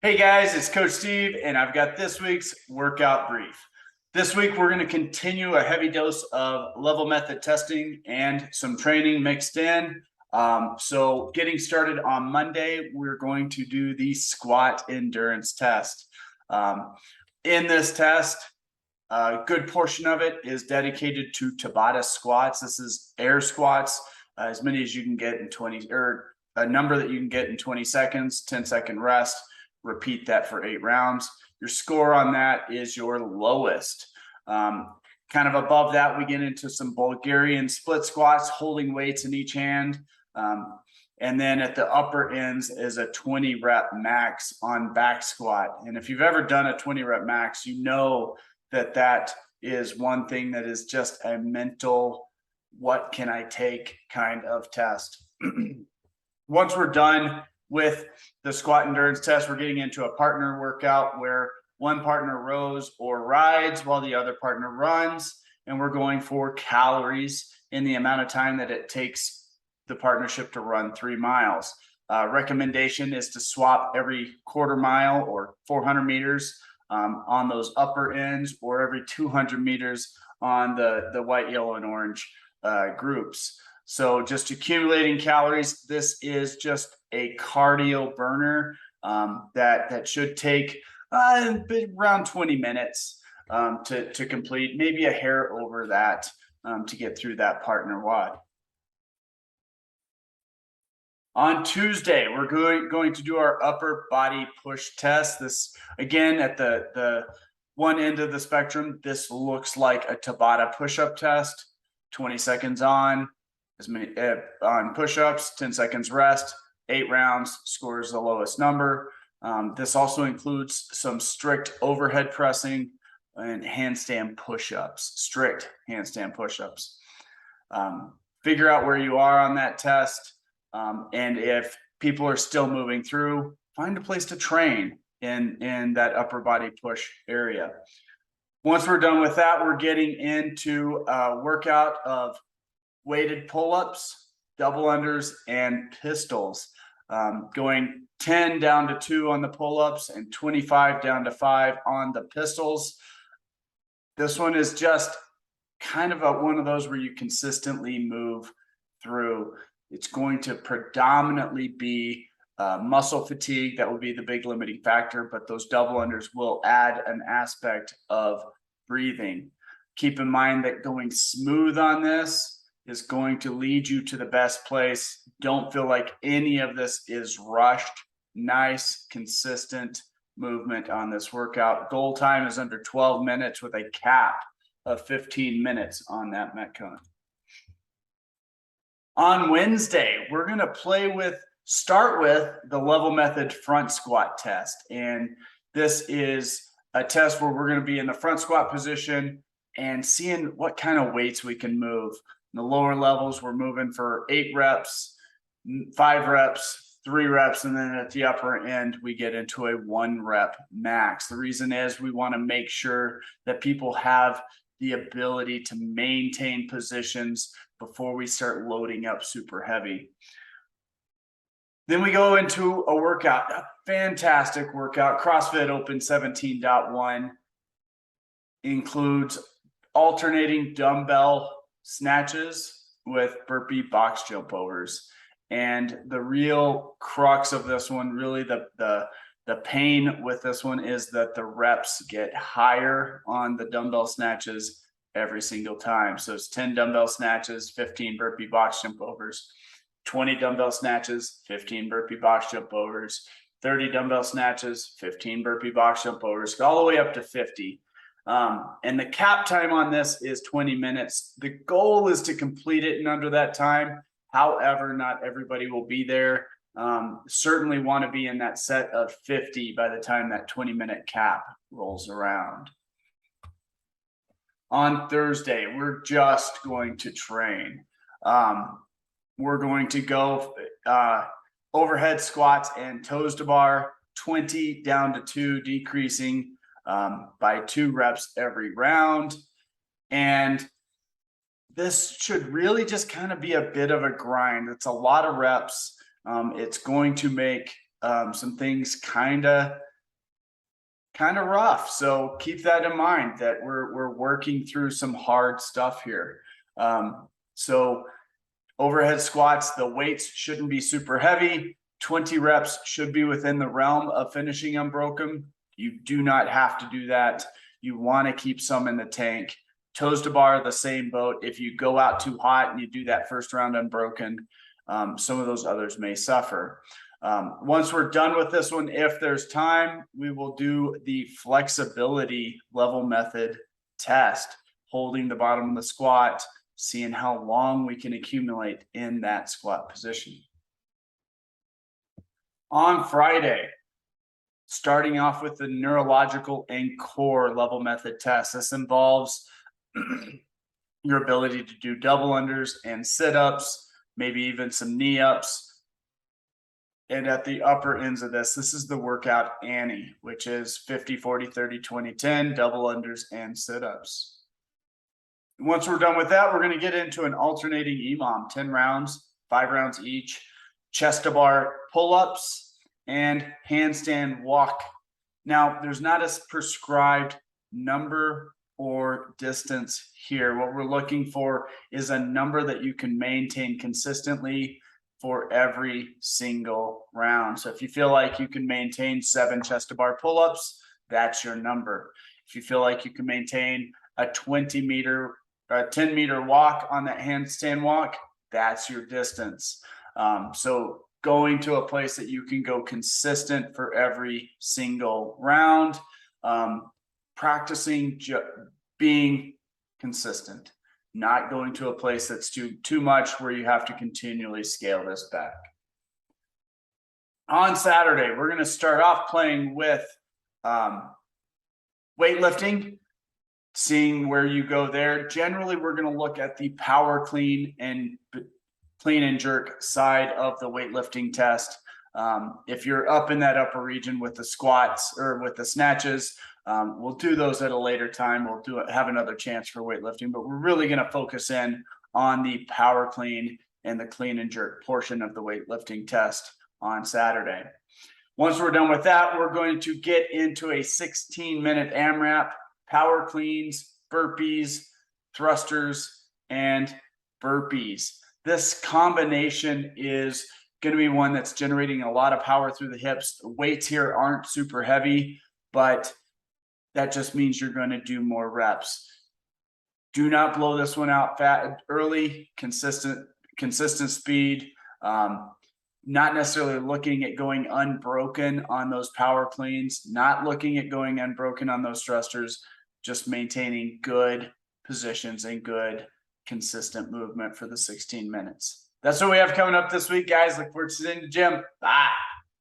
Hey guys, it's Coach Steve, and I've got this week's workout brief. This week, we're going to continue a heavy dose of level method testing and some training mixed in. So getting started on Monday, we're going to do the squat endurance test. In this test, a good portion of it is dedicated to Tabata squats. This is air squats, as many as you can get in 20, or a number that you can get in 20 seconds, 10-second rest. Repeat that for 8 rounds. Your score on that is your lowest. Kind of above that, we get into some Bulgarian split squats, holding weights in each hand. And then at the upper ends is a 20 rep max on back squat. And if you've ever done a 20 rep max, you know that that is one thing that is just a mental, what can I take kind of test. Once we're done with the squat endurance test, we're getting into a partner workout where one partner rows or rides while the other partner runs, and we're going for calories in the amount of time that it takes the partnership to run 3 miles. Recommendation is to swap every quarter mile or 400 meters on those upper ends, or every 200 meters on the white, yellow, and orange groups. So just accumulating calories. This is just a cardio burner that should take around 20 minutes to complete, maybe a hair over that to get through that partner WOD. On Tuesday, we're going to do our upper body push test. This, again, at the one end of the spectrum, this looks like a Tabata push-up test. 20 seconds on, as many on push-ups, 10 seconds rest, 8 rounds, scores the lowest number. This also includes some strict overhead pressing and handstand push-ups, strict handstand push-ups. Figure out where you are on that test. And if people are still moving through, find a place to train in that upper body push area. Once we're done with that, we're getting into a workout of weighted pull-ups, double unders, and pistols. Going 10 down to 2 on the pull-ups and 25 down to 5 on the pistols. This one is just kind of one of those where you consistently move through. It's going to predominantly be muscle fatigue. That will be the big limiting factor, but those double unders will add an aspect of breathing. Keep in mind that going smooth on this is going to lead you to the best place. Don't feel like any of this is rushed. Nice, consistent movement on this workout. Goal time is under 12 minutes with a cap of 15 minutes on that Metcon. On Wednesday, we're going to start with the level method front squat test. And this is a test where we're going to be in the front squat position and seeing what kind of weights we can move. In the lower levels, we're moving for 8 reps, 5 reps, 3 reps, and then at the upper end, we get into a 1 rep max. The reason is we want to make sure that people have the ability to maintain positions before we start loading up super heavy. Then we go into a workout, a fantastic workout. CrossFit Open 17.1 includes alternating dumbbell snatches with burpee box jump overs. And the real crux of this one, really the pain with this one, is that the reps get higher on the dumbbell snatches every single time. So it's 10 dumbbell snatches, 15 burpee box jump overs, 20 dumbbell snatches, 15 burpee box jump overs, 30 dumbbell snatches, 15 burpee box jump overs, all the way up to 50. And the cap time on this is 20 minutes. The goal is to complete it in under that time. However, not everybody will be there. Certainly want to be in that set of 50 by the time that 20-minute cap rolls around. On Thursday, we're just going to train. We're going to go overhead squats and toes to bar, 20 down to 2, decreasing by 2 reps every round. And this should really just kind of be a bit of a grind. It's a lot of reps. It's going to make some things kind of kind of rough. So keep that in mind that we're working through some hard stuff here. So overhead squats, the weights shouldn't be super heavy. 20 reps should be within the realm of finishing unbroken. You do not have to do that. You want to keep some in the tank. Toes to bar, the same boat. If you go out too hot and you do that first round unbroken, some of those others may suffer. Once we're done with this one, if there's time, we will do the flexibility level method test, holding the bottom of the squat, seeing how long we can accumulate in that squat position. On Friday, starting off with the neurological and core level method test. This involves your ability to do double unders and sit-ups, maybe even some knee ups. And at the upper ends of this is the workout Annie, which is 50, 40, 30, 20, 10, double unders and sit-ups. Once we're done with that, we're going to get into an alternating EMOM, 10 rounds, 5 rounds each, chest to bar pull-ups and handstand walk. Now, there's not a prescribed number or distance here. What we're looking for is a number that you can maintain consistently for every single round. So if you feel like you can maintain 7 chest to bar pull-ups, that's your number. If you feel like you can maintain a 10 meter walk on that handstand walk, that's your distance. So going to a place that you can go consistent for every single round, practicing being consistent, not going to a place that's too much where you have to continually scale this back. On Saturday, we're going to start off playing with weightlifting, seeing where you go there. Generally, we're going to look at the power clean and jerk side of the weightlifting test. If you're up in that upper region with the squats or with the snatches, we'll do those at a later time. We'll have another chance for weightlifting, but we're really going to focus in on the power clean and the clean and jerk portion of the weightlifting test on Saturday. Once we're done with that, we're going to get into a 16-minute AMRAP, power cleans, burpees, thrusters, and burpees. This combination is going to be one that's generating a lot of power through the hips. The weights here aren't super heavy, but that just means you're going to do more reps. Do not blow this one out early, consistent speed. Not necessarily looking at going unbroken on those power cleans, not looking at going unbroken on those thrusters, just maintaining good positions and good consistent movement for the 16 minutes. That's what we have coming up this week, guys. Look forward to seeing you in the gym. Bye.